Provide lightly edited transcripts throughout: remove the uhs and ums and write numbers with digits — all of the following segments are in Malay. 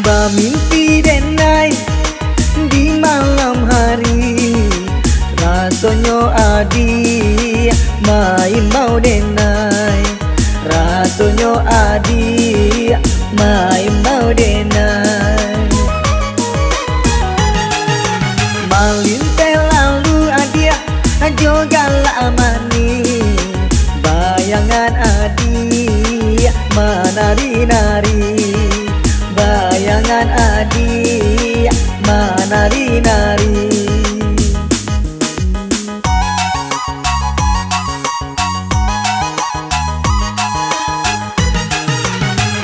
Bermimpi denai di malam hari, rasanya adi main mau denai, rasanya adi main mau denai. Malinte lalu adia juga lamani, bayangan adi menari-nari, bayangan adi menari-nari.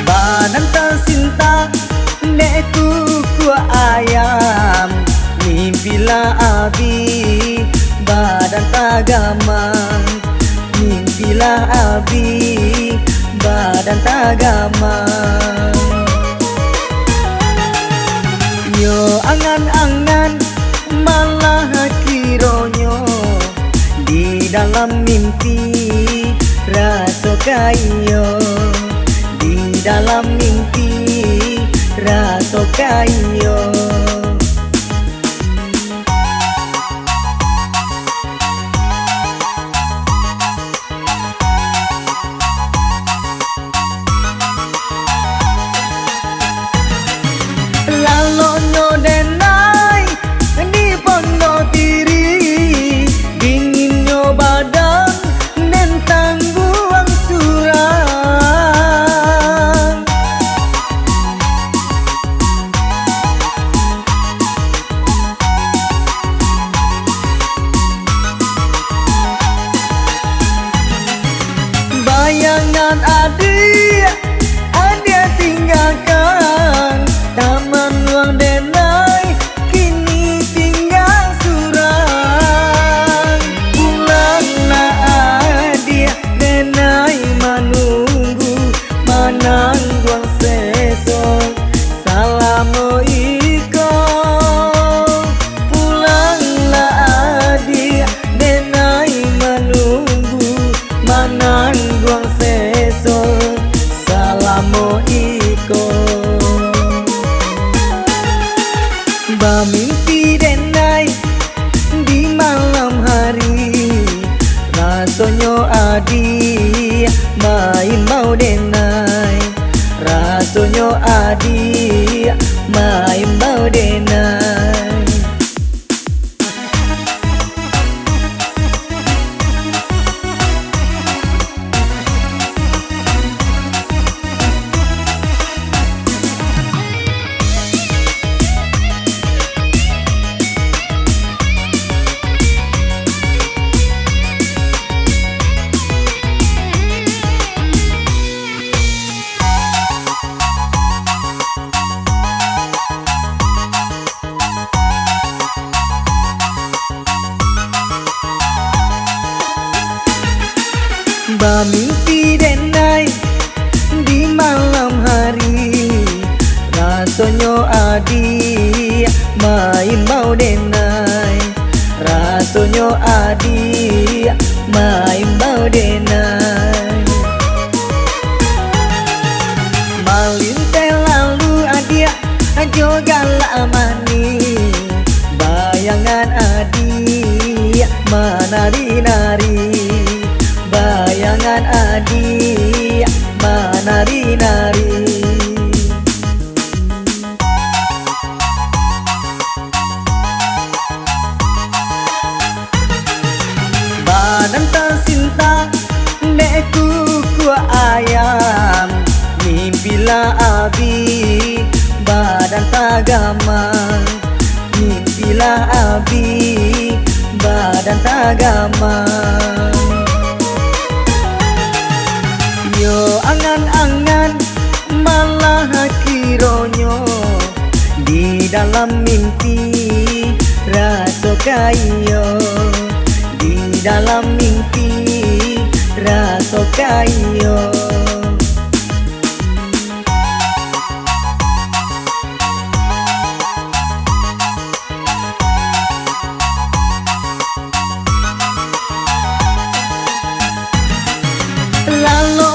Badan tersinta neku ku ayam, mimpilah abi badan tagamang, mimpilah abi badan tagamang. Yo angan-angan malah kironyo, di dalam mimpi rasa kayo, di dalam mimpi rasa kayo. Lalonyo denai di pondok tiri, dinginnya badan dan tangguang surang. Bayangan adik tinggalkan taman ruang denai, kini tinggal surang. Pulanglah adik denai menunggu menangguang sesok salamu iko. Pulanglah adik denai menunggu menangguang sesok salamu iko. Bermimpi denai di malam hari, rasanya adi main mau denai, rasanya adi main mau denai. Bermimpi denai di malam hari, rasanya adi main mau denai, rasanya adi main mau denai. Malinte lalu adia juga lamani, bayangan adi menari-nari, bayangan adi menari-nari. Badan tersinta neku ku ayam, mimpilah abi badan tagamang, mimpilah abi badan tagamang. Yo angan-angan malah kironyo, di dalam mimpi rasa kayo, di dalam mimpi rasa kayo. Lalu